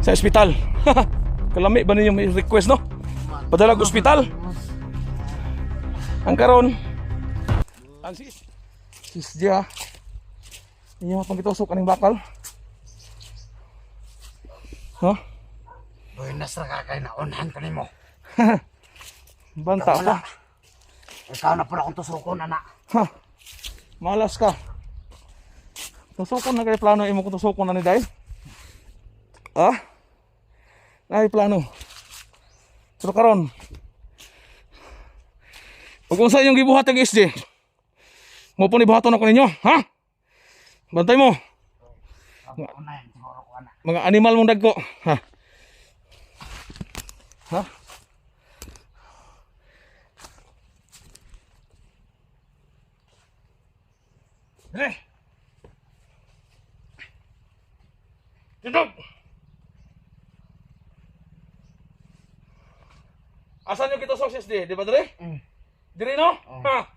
sa ospital. Kalami ba ninyo may request no? Padala sa ospital. Ang karon ang sis dia. Inyo pang gitusok kaning bakal. No? Buenas ra ka kay naunhan ka nimo. Banta ka. Ikaw na pala akong tusukon, anak. Ha. Malas ka. Tusukon na kay plano imo kung tusukon na ni Day. Ah? Nay plano. Pero karon. Ug unsa inyong gibuhat ang SJ? Mo po ni buhaton ako ninyo, ha? Bantay mo. Unahin siguro ko, anak. Mga animal mong dagko, ha? Ha? Eh. Duduk. Asan yung kita sukses di ba dre? Diri no? Ha.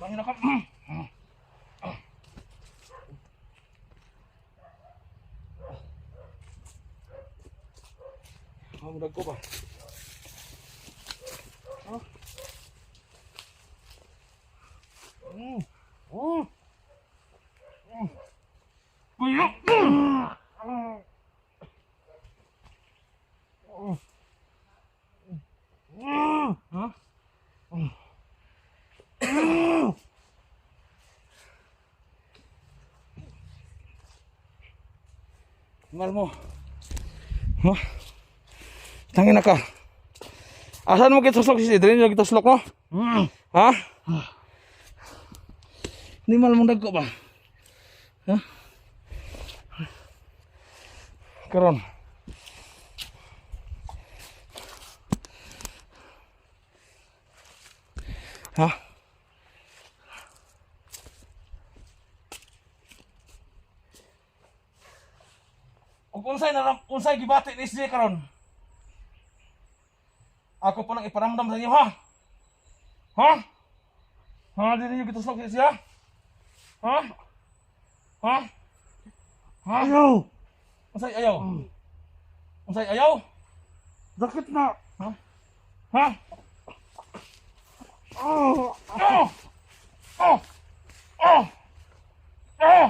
Pangina ka. Ang dagko ba? Ha? Kuya. Ha? Mal mo. Ha? Tangina ka. Asan mo kituslok si Idrin? Yung kituslok mo? Ha? Hindi mal mong dagko ba? Ha? Karon. Ha? Kung unsay gibati ni SJ karon. Ako pa nang iparamdam sa inyo ha. Ha? Ha, dili niyo gituslok si SJ ha? Ha? Ha? Ha? Ayaw! Unsay ayaw? Unsay ayaw? Sakit na! Ha? Ha? Oh! Oh! Oh! Oh! Oh!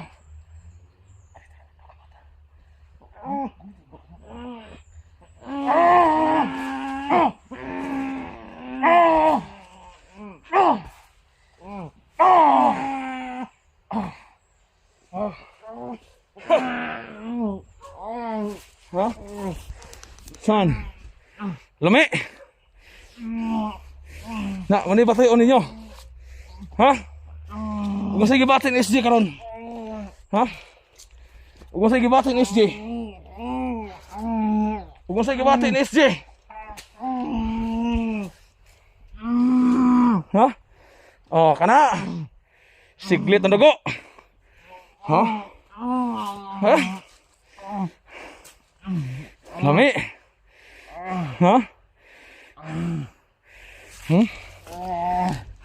Ha? Saan? Lami? Na, mani ba tayo ninyo? Ha? Huwag sa gibatin SJ karon. Ha? Huwag sa gibatin SJ. Huwag sa gibatin SJ. Ha? Oh, kana. Siglit ang dugo. Ha? Ha? Lami? Ha?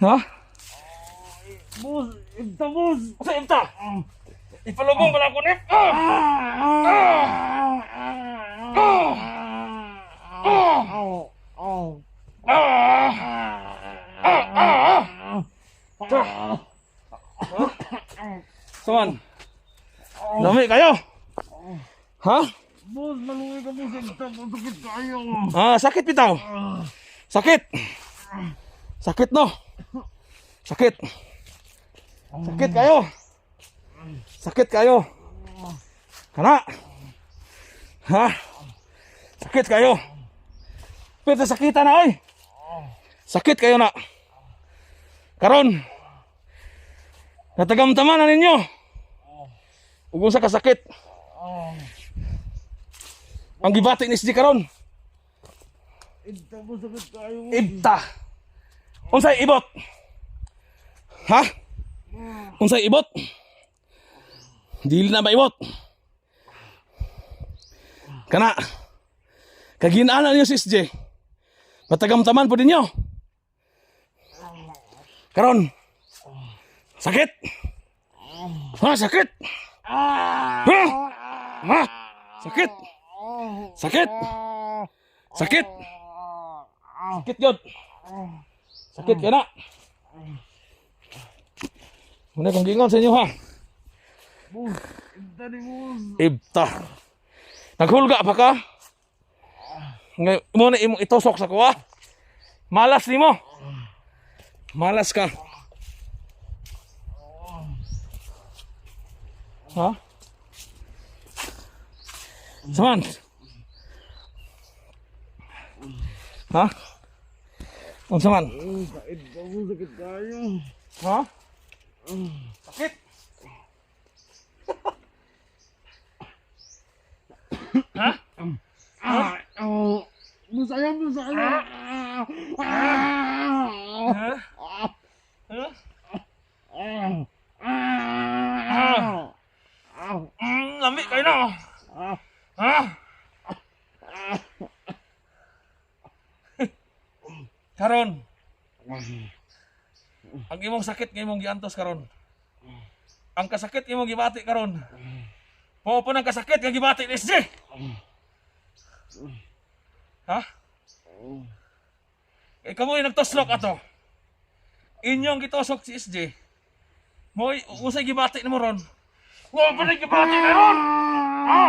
Ha? Bus! Ibta, bus! Sa imta? Ipalubong pala ko ni. Saman? Lami kayo? Ha? Bus, maluwi ka, bus! Ibta, sakit kayo! Sakit bitaw. Sakit. Sakit no. Sakit. Sakit kayo. Sakit kayo. Kana. Ha? Sakit kayo. Pero sakitan na oy. Sakit kayo na. Karon. Natagamtaman na ninyo. Ug unsa ka sakit? Ang gibati ni SJ karon. Ibta mo sakit kayo. Ibta. Unsay ibot? Ha? Unsay ibot? Dili na maibot. Kana. Kaginaan niyo si SJ. Matagamtaman po ninyo. Karon. Sakit. Ha, sakit. Ha? Ha? Sakit. Sakit. Sakit. Sakit yun. Sakit ka na. Muna kong gingon sa inyo ha. Boss, ibta ni boss. Ibta. Naghulga pa ka? Ngayon, muna imong itusok sa kuha. Malas ni mo. Malas ka. Ha? Saman. Ha? Unsa man? Ibta mo sakit kayo. Ha? Sakit. Ha? Musaya. Ha? Lamig kayo na. Ha? Karon. Ang imong sakit nga imong giantos karon. Ang kasakit imong gibati karon. Po ang kasakit nga gibati ni SJ. Ha? Ikaw mo yung nagtoslok ato. Inyong gitusok si SJ. Mo usay gibati nimo ron. Wa pa gibati karon. Ha?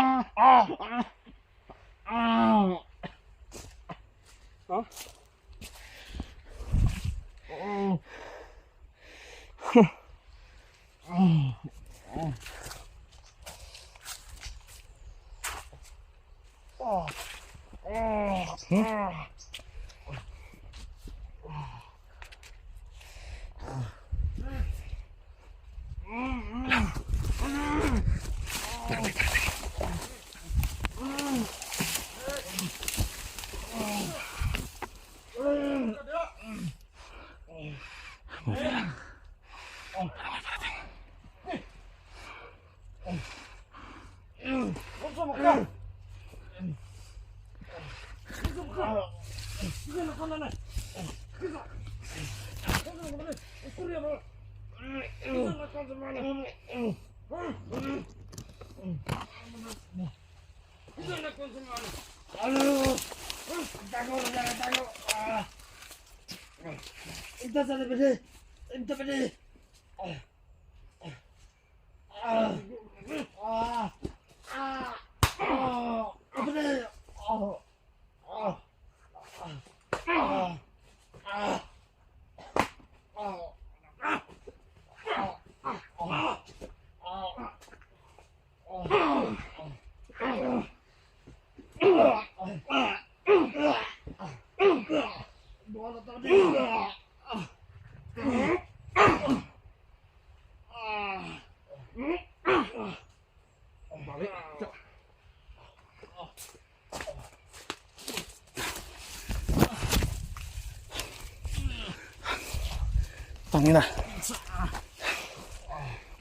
Tangina.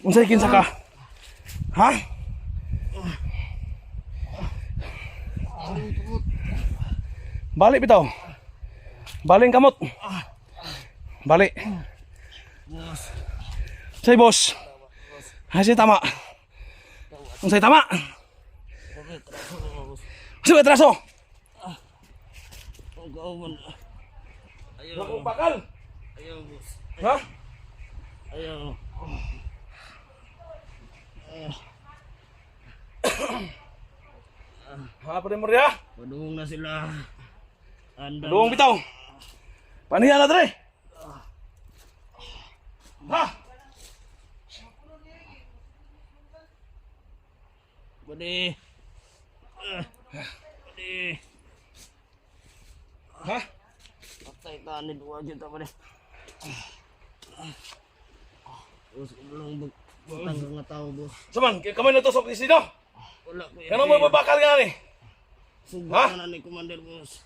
Unsay kinsa ka? Ha? Balik bitaw. Baling kamot. Balik. Say boss. Say tama. Unsay tama? Sige atraso. Ayaw. Bakal. Ayaw, boss. Ha? Ayaw. Ha, pare Maria. Padung na sila. Anda. Luong bitaw. Paniya na dre. Ha? Pwede. Pwede. Ha? Patay tanin dua kita pwede. Bos, belum butang nga tao, bos. Saman, kamay natusok ni sino? Wala ko yan. Kano mo babakal nga ni? Subukan na ni Commander, bos.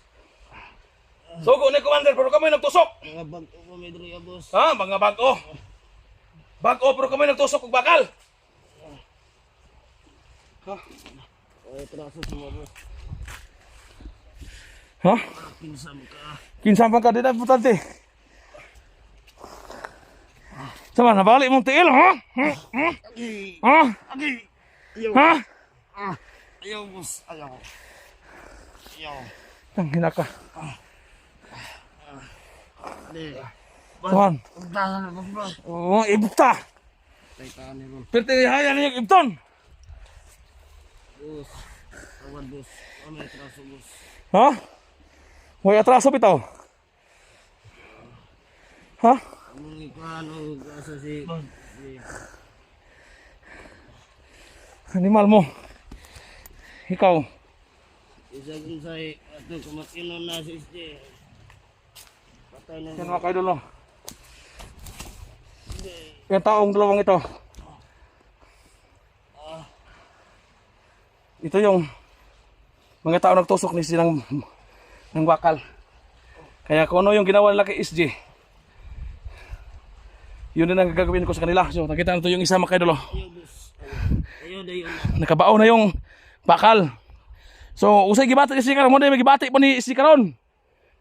Sugo ni commander pero kamay nagtusok. Mga bag ko kami diri, bos. Ha, mga bag-o. Bag-o pero kamay nagtusok og bakal. Ha? Ay, traso semua, bos. Ha? Pinsam ka. Kinsa pa ka dito importante. Sama na balik mong tiil, ha? Agi. Ha? Agi. Ayaw. Ha? Ayaw, bos. Ayaw. Ayaw. Ang hinaka. Ade. Saman. Untahan na, bos. Oh, ibukta. Patay tanin, bos. Pero haya niya ibton. Bos. Awan, bos. Kami traso, bos. Ha? Way atraso bitaw. Ha? Among ikuan o asa si Animal mo. Ikaw. isa kung say ato kumatinon na si SJ. Patay na. Yan mga kaidol no. Yung taong dalawang ito. Ito yung mga tao nagtusok ni silang ng bakal. Kaya kung ano yung ginawa nila kay SJ, yun din ang gagawin ko sa kanila. So nakita nato yung isa mga kaidol. Ayaw, bos. Ayaw dayon. Nakabao na yung bakal. So usay gibati si karon mo day gibati po ni si karon.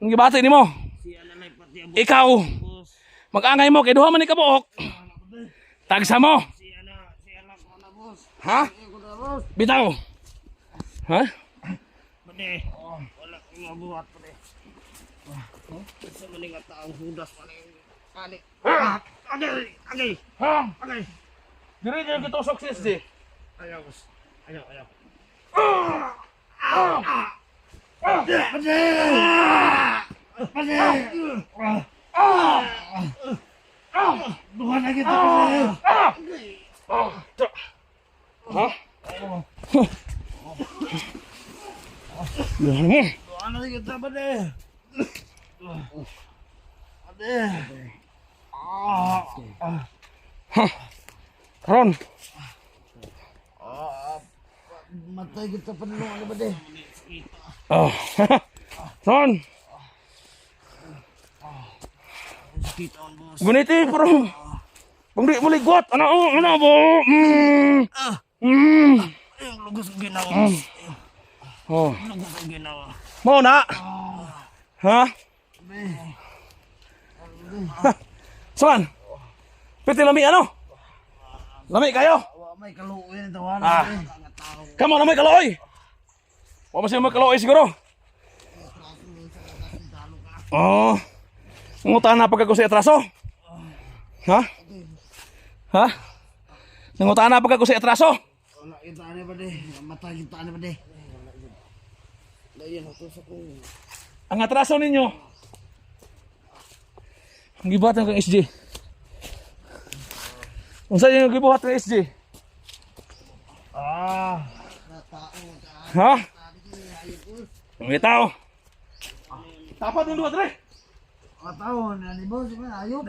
Ang gibati nimo. Si Alalay pati ang Ikaw bos. mag-angay mo kay duha man ni kabuok. Tagsa mo. Si Ala ko na, bos. Ha? Ako na, bos. Bitaw. Ha? Pwede. Wala ko mabuhat pwede. Sa maning taong hudas maning kali. Agay. Agay. Ha? Agay. Diri niyo gitusok si SJ. Ayaw, bos. Ayaw. Bukan lagi tu. Ha? Yan mo. Bukan lagi tu pade. Pade. Karon. Matay kita penelung ada pade. Oh. Ron. Kita on, bos. Guniti pero kung di mo ligot, ano bo? Ayong lugos ang ginawa. Oh. Lugos ang ginawa. Mo na. Ha? Saan? Piti lami ano? Lami kayo? Awa may kaluoy na tawanan. Ah. Kamo na may kaloy. Wa masih may kaloy siguro. Oh. Nangutan na pagka ko sa atraso? Ha? Ha? Nangutan na pagka ko sa atraso? Wala kita ani pade. Matay kita ani pade. Dayon ako sa ko. Ang atraso ninyo. Ang gibuhat ng SJ. Unsa yung gibuhat ng SJ? Ha? Ang tao. Tapat yung dua, Dre. Katawon ani boss, ayop.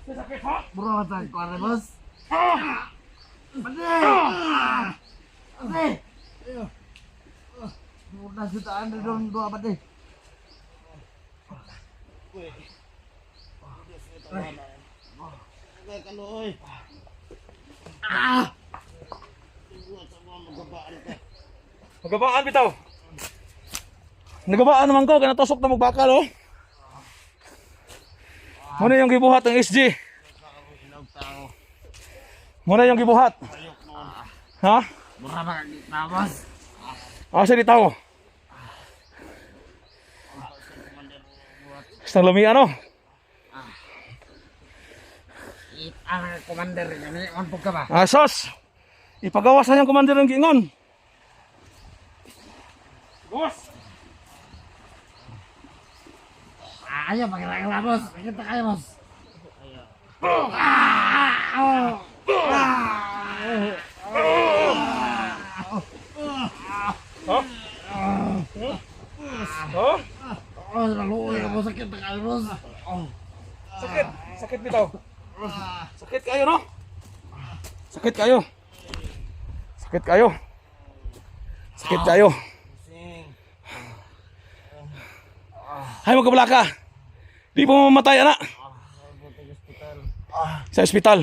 Sakit, ha? Bro ta ko ani boss. Pade. Pade. Muna jutaan doon dua pade. Ay, kaloy. Magabaan bitaw. Nagabaan naman ko, kanatusok na magbakal, oh. Muna yung gibuhat ng SG. Muna yung gibuhat. Ha? Mura ba na boss? Asa di tao? Stang lumi ano? Ang commander ni on pug ka ba? Asos. Ipagawasan yung commander ng giingon. Boss. Ayo pakai boss. Kita kayo boss. Ayo. Naluoy ako sakit na kayo, boss. Sakit. Sakit bitaw. Sakit kayo, no? Sakit kayo. Sakit kayo. Sakit kayo. Sing. Hay mo kabalaka. Di po mamatay, anak. Hospital. Sa ospital.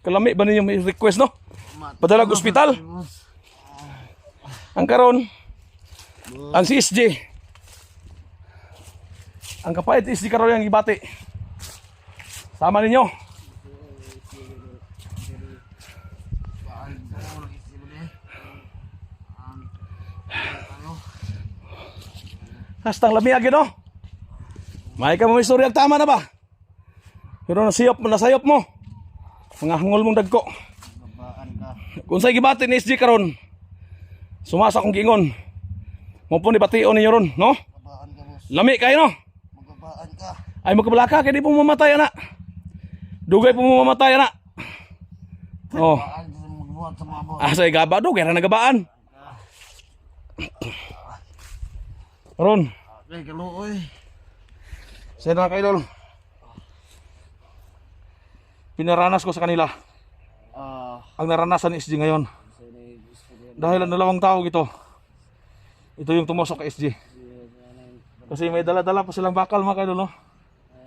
Kalami ba ninyo may request, no? Padala sa ospital. Ang karon, ang CSG. Ang kapait CSG karon yang gibati. Sama ninyo. Hastang lami agad, no? May ka mo istorya tama na ba? Pero nasayop mo. Mga hangol mong dagko. Gabaan ka. Kung sa'y gibati ni SG karon, sumasa kong gingon. Mo po ni bation ninyo ron, no? Gabaan ka, boss. Lami kayo, no? Magabaan ka. Ay magkabalaka, kaya di po mamatay, anak. Dugay po mamatay, anak. Oh. Gabaan ka magbuhat sa mga boss. Asay gaba, dugay na nagabaan. Ron, Ay, kaluoy. sa'yo na kayo, lol. Pinaranas ko sa kanila ang naranasan ni SG ngayon. Dahil ang dalawang tao ito yung tumusok kay SG. Kasi may dala-dala pa silang bakal, mga kaidol, no?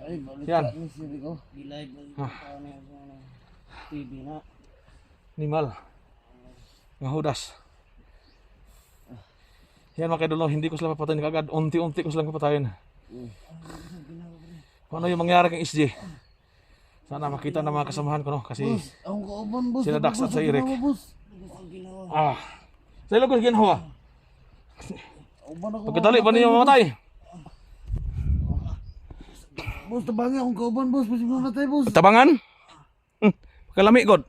Ay, balik Yan. ka ni Siri ko. Di-live na TV na. Nimal. Nga hudas. Yan, mga kaidol, no? Hindi ko sila papatayin kagad. Unti-unti ko silang papatayin. Ano yung mangyari kay SG? Sana makita ng mga kasamahan ko, no? Kasi Ang kauban, boss. sila Dax at sa Eric. Boss. Sa ilog ko ginawa. Kauban ako. Pagkatali ba ninyo mamatay? Boss, tabangi akong kauban, boss. Pwede mo natay, boss. Tabangan? Kalami, God.